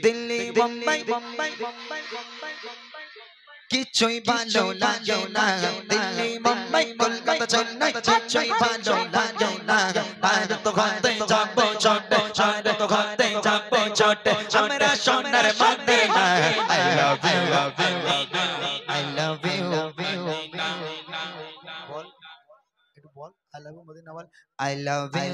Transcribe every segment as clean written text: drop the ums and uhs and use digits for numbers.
দিল্লি মুম্বাই কিছুই ভালো লাগে না দিল্লি মুম্বাই কলকাতা চেন্নাই কিছুই ভালো লাগে না ভারত ঘাটে যাবো ছোটে ভারত ঘাটে যাবো ছোটে আমরা সোনার Madina I love you I love you বল একটু বল I love you মদিনা বল I love you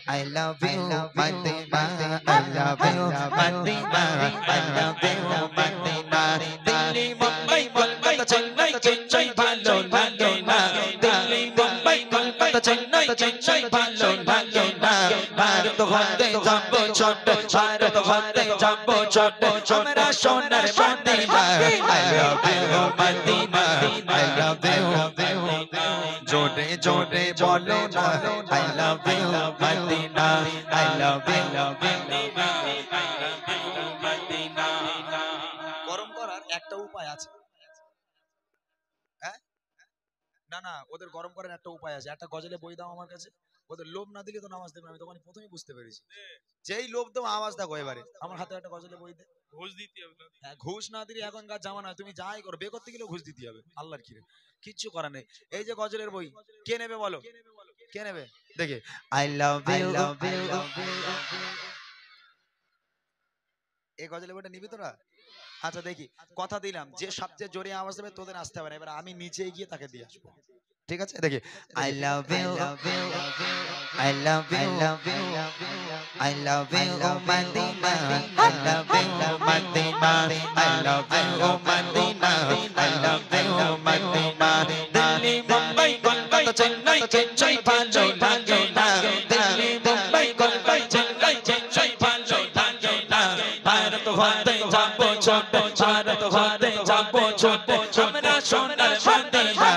I love you Madina I love you Madina I love you Madina Delhi Mumbai Kolkata Chennai কিছুই ভালো লাগে না দিল্লি মুম্বাই কলকাতা চেন্নাই কিছুই ভালো লাগে না ভারত ঘাটে যাবো ছোটে ভারত ঘাটে যাবো ছোটে আমরা সোনার Madina I love you Madina I love you জোরে জোরে বলো না I love you Madina I love you Madina গরম করার একটা উপায় আছে হ্যাঁ না না ওদের গরম করার একটা উপায় আছে একটা গজলে বই দাও আমার কাছে ওদের লোভ না দিলে তো নামাজ দেবে আমি তখন প্রথমেই বুঝতে পেরেছি যেই লোভ দাও আওয়াজ দেখো এবারে আমার হাতে একটা গজলে বই দে ঘুষ দিতে হবে হ্যাঁ ঘুষ না দিলে এখনকার জামানা তুমি যাই করো বে করতে গেলেও ঘুষ দিতে হবে আল্লাহর কিরে কিচ্ছু করার নেই এই যে গজলের বই কে নেবে বলো কে নেবে দেখে I love you এই গজলের বইটা নিবি তোরা আচ্ছা দেখি কথা দিলাম যে সবচেয়ে জোরে আওয়াজ দেবে তোদের আসতে হবে না এবার আমি নিচে গিয়ে তাকে দিয়ে আসবো ঠিক আছে দেখি I love you I love you I love you Madina I love you Madina I love you Madina I love you Madina Delhi Mumbai Kolkata Chennai কিছুই ভালো লাগে না দিল্লি মুম্বাই কলকাতা চেন্নাই কিছুই ভালো লাগে না ভারত ঘাটে যাবো ছোটে ভারত ঘাটে যাবো ছোটে আমরা সোনার Madina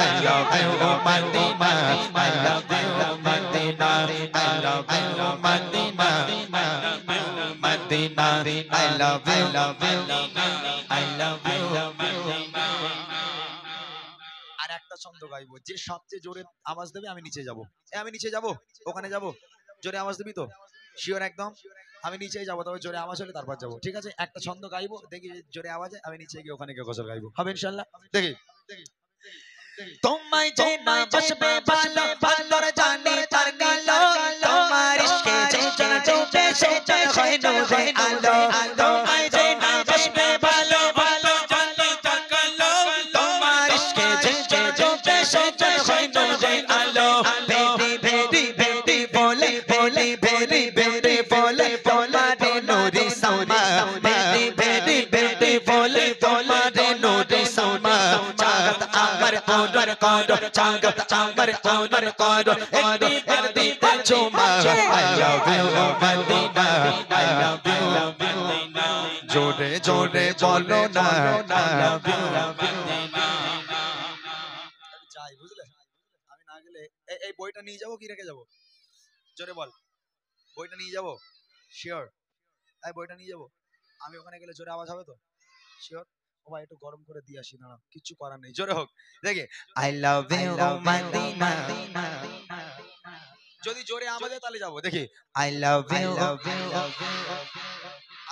I love you Madina I love you Madina I love you Madina Madina I love you I love you আর একটা ছন্দ গাইবো যে সবচেয়ে জোরে আওয়াজ দেবে আমি নিচে যাব আমি নিচে যাব ওখানে যাব জোরে আওয়াজ দিবি তো শিওর একদম আমি নিচেই যাবো তবে জোরে আওয়াজ হলে তারপর যাবো ঠিক আছে একটা ছন্দ গাইবো দেখি জোরে আওয়াজে আমি নিচে গিয়ে ওখানে গিয়ে গজল গাইবো হবে ইনশাআল্লাহ দেখি তোমায় যে না বসবে ভালো ভালোর জানি তার গালো তোমার ইশকে যে জন ডুবে সে জন হয় নূরে আলো তোমায় যে না বসবে ভালো ভালো জানি তার গালো তোমার ইশকে যে জন ডুবে সে জন হয় নূরে আলো বেটি বেটি বেটি বলে বলে বেটি বেটি বলে তোমারে নূরে সামা বেটি বেটি বেটি বলে তোমারে নূরে সামা চাঁদ আমার ওর কোড চাঁদ আমার ওর কোড একটি একটি চুমা I love you Madina I love you Madina জোরে জোরে বলো না I love you মদিনা যাই বুঝলে আমি না গেলে এই বইটা নিয়ে যাব কি রেখে যাব জোরে বল বইটা নিয়ে যাব শিওর এই বইটা নিয়ে যাব আমি ওখানে গেলে জোরে আওয়াজ হবে তো শিওর ও ভাই একটু গরম করে দিয়ে আসি না কিছু করার নেই জোরে হোক দেখে I love you মদিনা যদি জোরে আওয়াজে তাহলে যাব দেখি I love you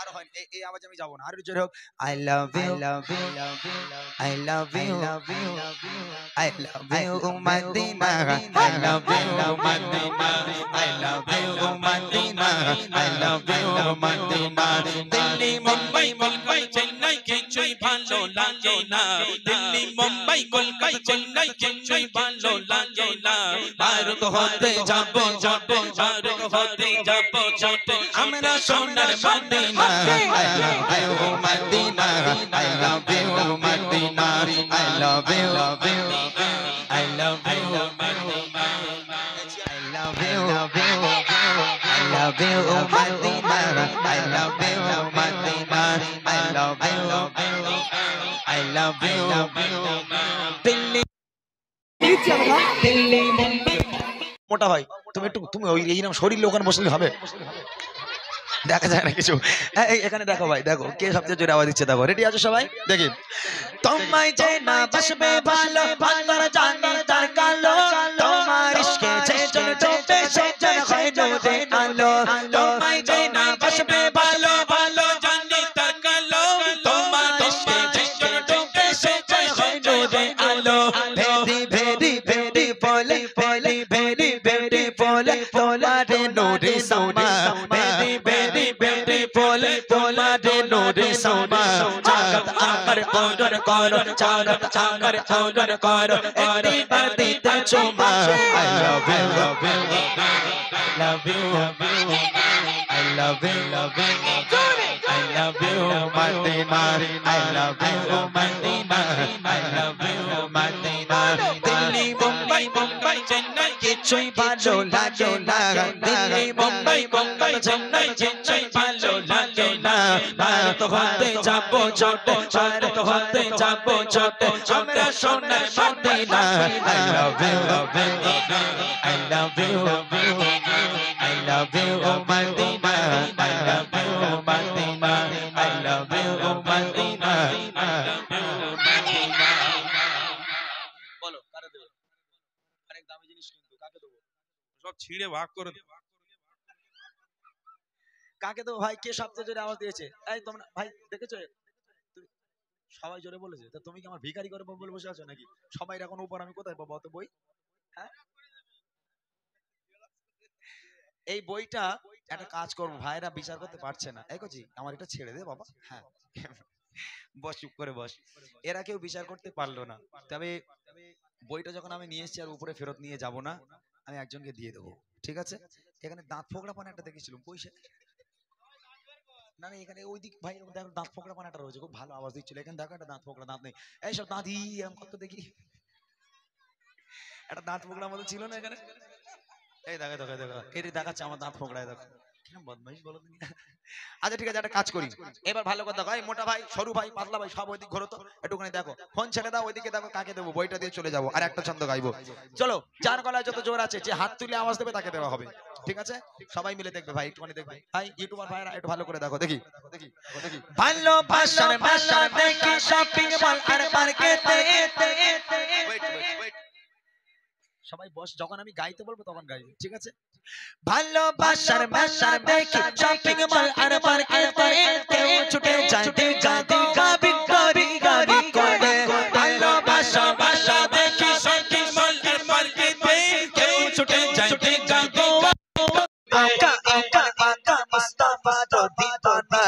আর হয় এই আওয়াজে আমি যাব না আর জোরে হোক I love you I love you I love you Madina I love you Madina I love you Madina I love you Madina Delhi Mumbai Mumbai Chennai কিছুই ভালো লাগে না দিল্লি মুম্বাই কলকাতা চেন্নাই কিছুই ভালো লাগে না ভারত হতে যাবো ছোটে ভারত হতে যাবো ছোটে আমরা সোনার Madina I love you Madina I love you Madina I love you I love you Madina I love you I love you Madina I love you Madina I love you I love you Delhi Delhi Mumbai মোটা ভাই তুমি ওই এইরকম শরীর ওখানে বসলে হবে দেখা যায় না কিছু এখানে দেখো ভাই দেখো কে সবচেয়ে জোরে আওয়াজ দিচ্ছে দেখো রেডি আছো সবাই দেখি তোমায় যে না বসবে ভালো ভালোর জানি তার কালো তোমার ইশকে যে জন ডুবে সে জন হয় নূরে আলো তোমায় যে না বসবে ভালো samma very very beautiful তোমারে নূরে samma জাগত আমার পূরণ করো জাগত আমার পূরণ করো একবার দিতে চুমা I love you love you love you I love you love you I love you Madina I love you Madina I love you Madina Delhi Mumbai Mumbai Chennai কিছুই ভালো লাগে না দিল্লি মুম্বাই মুম্বাই চেন্নাই কিছুই ভালো লাগে না ভারত হতে যাবো ছোট ভারত হতে যাবো ছোট আমরা সোনার Madina I love you I love you I love you Madina I love you Madina I love you Madina বলো কারে দেব অনেক দামি জিনিস কিন্তু কাকে দেব সব ছিঁড়ে ভাগ করে দেব কাকে দেব ভাই কে সবচেয়ে জোরে আওয়াজ দিয়েছে এই তোমরা ভাই দেখেছো তুমি সবাই জোরে বলেছে তা তুমি কি আমার ভিখারি করে বলে বসে আছো নাকি সবাই এখন উপর আমি কোথায় পাবো অত বই হ্যাঁ এই বইটা একটা কাজ করব ভাইরা বিচার করতে পারছে না এই কচি আমার এটা ছেড়ে দে বাবা হ্যাঁ বস চুপ করে বস এরা কেউ বিচার করতে পারলো না তবে বইটা যখন আমি নিয়ে এসেছি আর উপরে ফেরত নিয়ে যাব না আমি একজনকে দিয়ে দেবো ঠিক আছে এখানে দাঁত ফোকড়া পানা একটা দেখেছিলাম পয়সা না না এখানে ওই দিক ভাই দেখো দাঁত ফোকড়া পানাটা রয়েছে খুব ভালো আওয়াজ দিচ্ছিল এখানে দেখো একটা দাঁত ফোকড়া দাঁত নেই এইসব দাঁত আমি কত দেখি একটা দাঁত ফোকড়ার মতো ছিল না এখানে এই দেখো দেখো দেখো এটি দেখাচ্ছে আমার দাঁত ফোকড়ায় দেখো কেন বদমাইশ বলো তুমি আচ্ছা ঠিক আছে একটা কাজ করি এবার ভালো কথা ভাই মোটা ভাই সরু ভাই পাতলা ভাই সব ওইদিক ঘোরো তো একটুখানি দেখো ফোন ছেড়ে দাও ওইদিকে দেখো কাকে দেবো বইটা দিয়ে চলে যাবো আর একটা ছন্দ গাইবো চলো যার গলায় যত জোর আছে যে হাত তুলে আওয়াজ দেবে তাকে দেওয়া হবে ঠিক আছে সবাই মিলে দেখবে ভাই একটুখানি দেখবে ভাই ইউটিউবার ভাইরা একটু ভালো করে দেখো দেখি দেখি দেখি ভালোবাসার ভাষা দেখি শপিং মল আর মার্কেটে সবাই বস যখন আমি গাইতে বলবো তখন গাইবে ঠিক আছে ভালোবাসার ভাষা দেখি শপিং মল আর মার্কেটে কেউ ছুটে যায় গাদি গাবি করি গাবি করে ভালোবাসার ভাষা দেখি শপিং মল আর মার্কেটে কেউ ছুটে যায় গাদি আকা আকা আকা মুস্তাফা তো দিবানা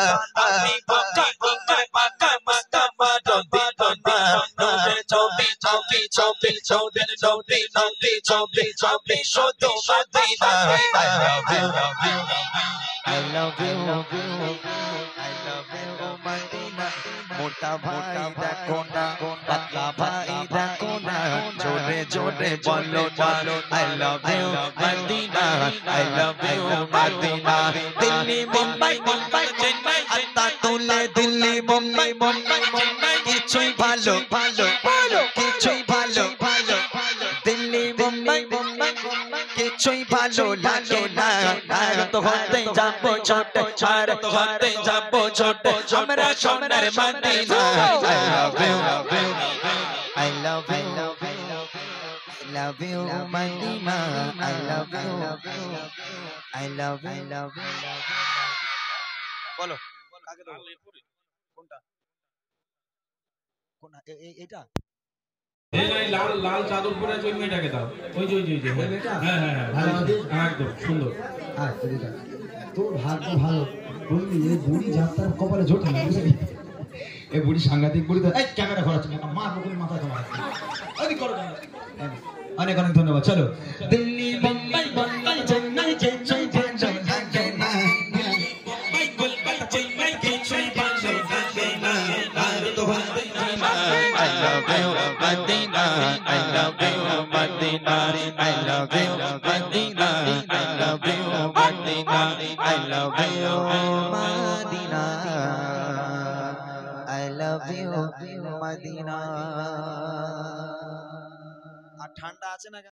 আমি বকা বকা পাকা মুস্তাফা তো দিবানা নোরে চৌবি চৌবি চৌবি চৌবি চৌবি চৌবি চৌবি চৌবি শুধু Madina I love you I love you I love you Madina মোটা ভাই দেখো না পাতলা ভাই দেখো না জোরে জোরে বলো না I love you Madina I love you Madina Delhi Mumbai Mumbai Chennai আত্মা তুলে দিল্লি মুম্বাই মুম্বাই চেন্নাই কিছুই ভালো ভালো ভালো কিছুই ভালো ভালো দিল্লি মুম্বাই মুম্বাই কিছুই ভালো লাগে না ভারত হতে যাবো ছোট ভারত হতে যাবো ছোট আমরা সোনার Madina I love you I love you I love you Madina I love you I love you বলো কাকে দেব কোনটা কোনটা এইটা এই লাল লাল চাদর পরে ওই মেয়েটাকে দাও ওই যে হ্যাঁ হ্যাঁ হ্যাঁ একদম সুন্দর আচ্ছা এটা তোর ভাগ্য ভালো বললি এই বুড়ি যাত্রার কপালে জোটে না বুঝলি এই বুড়ি সাংঘাতিক বুড়ি তো এই ক্যামেরা ঘোরাচ্ছে না মার বকুনি মাথা তোমার ওই করো অনেক অনেক ধন্যবাদ চলো দিল্লি মুম্বাই মুম্বাই চেন্নাই চেন্নাই চেন্নাই লাগে না মুম্বাই কলকাতা চেন্নাই কিছুই ভালো লাগে না ভারত হতে I love you Madina I love you Madina I love you Madina I love you Madina I love you Madina I love you Madina আর ঠান্ডা আছে না